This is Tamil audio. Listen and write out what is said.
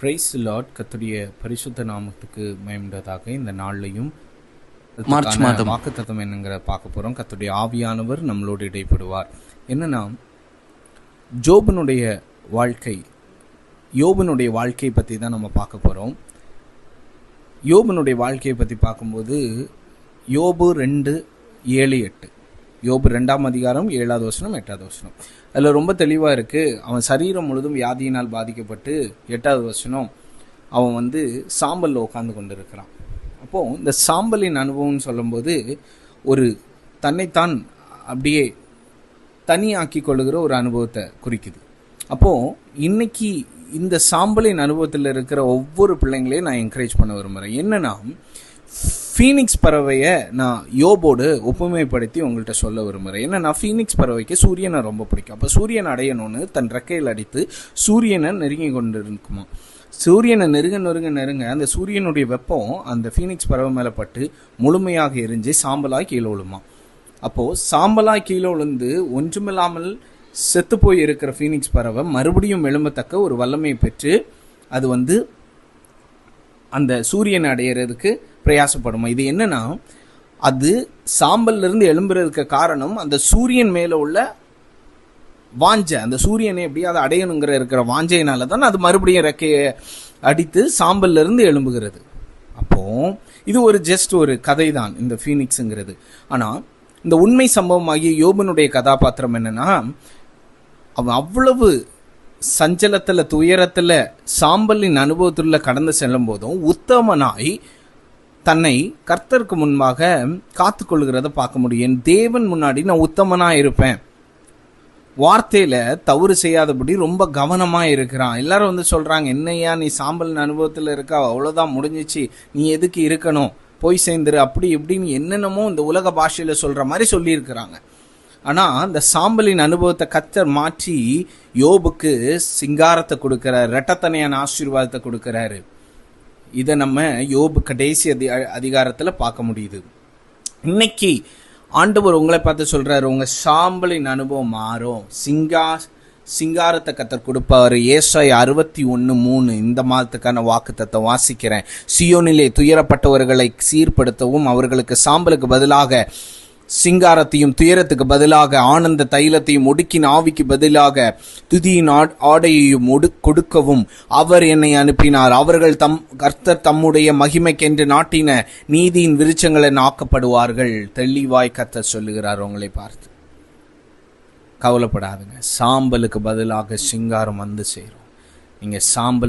Price Lord. கர்த்தருடைய பரிசுத்த நாமத்துக்கு மகிமையுண்டாதாக. இந்த நாள்லையும் மார்ச் மாதம் வாக்குத்தத்தம் என்னங்கிற பார்க்க போகிறோம். கர்த்தருடைய ஆவியானவர் நம்மளோடு இடைப்படுவார். என்னன்னா, யோபனுடைய வாழ்க்கையை பற்றி தான் நம்ம பார்க்க போகிறோம். யோபனுடைய வாழ்க்கையை பற்றி பார்க்கும்போது யோபு 2:7-8, யோபு 2ஆம் அதிகாரம் 7வது வசனம் 8வது வசனம், அதில் ரொம்ப தெளிவாக இருக்குது. அவன் சரீரம் முழுதும் வியாதியினால் பாதிக்கப்பட்டு 8வது வசனம் அவன் சாம்பலில் உட்காந்து கொண்டு இருக்கிறான். அப்போது இந்த சாம்பலின் அனுபவம்னு சொல்லும்போது ஒரு தன்னைத்தான் அப்படியே தனியாக்கி கொள்ளுகிற ஒரு அனுபவத்தை குறிக்குது. அப்போது இன்னைக்கு இந்த சாம்பலின் அனுபவத்தில் இருக்கிற ஒவ்வொரு பிள்ளைங்களையும் நான் என்கரேஜ் பண்ண விரும்புகிறேன். என்னன்னா, ஃபீனிக்ஸ் பறவையை நான் யோபோடு ஒப்புமைப்படுத்தி உங்கள்கிட்ட சொல்ல விரும்புகிறேன். என்னன்னா, ஃபீனிக்ஸ் பறவைக்கு சூரியனை ரொம்ப பிடிக்கும். அப்போ சூரியன் அடையணும்னு தன் ரெக்கையில் அடித்து சூரியனை நெருங்கி கொண்டு இருக்குமா. சூரியனை நெருங்க அந்த சூரியனுடைய வெப்பம் அந்த ஃபீனிக்ஸ் பறவை மேலே பட்டு முழுமையாக எரிஞ்சு சாம்பலாய் கீழே விழுமா. அப்போது சாம்பலாய் கீழே விழுந்து ஒன்றுமில்லாமல் செத்து போய் இருக்கிற ஃபீனிக்ஸ் பறவை மறுபடியும் எழும்பத்தக்க ஒரு வல்லமையை பெற்று அது அந்த சூரியனை அடையிறதுக்கு பிரயாசப்படுமா. இது என்னன்னா, அது சாம்பல்ல இருந்து எழும்புறதுக்கு காரணம் அந்த சூரியன் மேல உள்ள வாஞ்சை, அந்த சூரியனை எப்படி அதை அடையணுங்கிற இருக்கிற வாஞ்சையினால தான் அது மறுபடியும் ரெக்கையை அடித்து சாம்பல்ல இருந்து எழும்புகிறது. அப்போ இது ஒரு கதை தான் இந்த ஃபீனிக்ஸுங்கிறது. ஆனா இந்த உண்மை சம்பவமாகிய யோபனுடைய கதாபாத்திரம் என்னன்னா, அவன் அவ்வளவு சஞ்சலத்துல துயரத்துல சாம்பலின் அனுபவத்துல கடந்து செல்லும் போதும் உத்தமனாய் தன்னை கர்த்தருக்கு முன்பாக காத்து கொள்கிறத பார்க்க முடியும். என் தேவன் முன்னாடி நான் உத்தமனா இருப்பேன், வார்த்தையில தவறு செய்யாதபடி ரொம்ப கவனமா இருக்கிறான். எல்லாரும் சொல்றாங்க, என்னையா நீ சாம்பலின் அனுபவத்துல இருக்க, அவ்வளவுதான் முடிஞ்சிச்சு, நீ எதுக்கு இருக்கணும், போய் சேர்ந்துரு, அப்படி இப்படின்னு என்னென்னமோ இந்த உலக பாஷையில சொல்ற மாதிரி சொல்லி இருக்கிறாங்க. ஆனா இந்த சாம்பலின் அனுபவத்தை கர்த்தர் மாற்றி யோபுக்கு சிங்காரத்தை கொடுக்கிறார், இரட்டத்தனையான ஆசீர்வாதத்தை கொடுக்கிறாரு. இதை நம்ம யோபு கடைசி அதிகாரத்தில் பார்க்க முடியுது. இன்னைக்கு ஆண்டவர் உங்களை பார்த்து சொல்றாரு, உங்க சாம்பலின் அனுபவம் மாறும், சிங்காரத்தை கர்த்தர் கொடுப்பாரு. ஏசாயா 61:3 இந்த மாதத்துக்கான வாக்குத்தத்தம் வாசிக்கிறேன். சியோனிலே துயரப்பட்டவர்களை சீர்படுத்தவும், அவர்களுக்கு சாம்பலுக்கு பதிலாக சிங்காரத்தையும், துயரத்துக்கு பதிலாக ஆனந்த தைலத்தையும், ஒடுக்கின் ஆவிக்கு பதிலாக துதியின் ஆடையையும் கொடுக்கவும் அவர் என்னை அனுப்பினார். அவர்கள் கர்த்தர் தம்முடைய மகிமைக்கென்று நாட்டின நீதியின் விருட்சங்களை நாக்கப்படுவார்கள். தெளிவாய் கர்த்தர் சொல்லுகிறார் உங்களை பார்த்து. கவலைப்படாதுங்க, சாம்பலுக்கு பதிலாக சிங்காரம் சேரும். நீங்க சாம்பலின்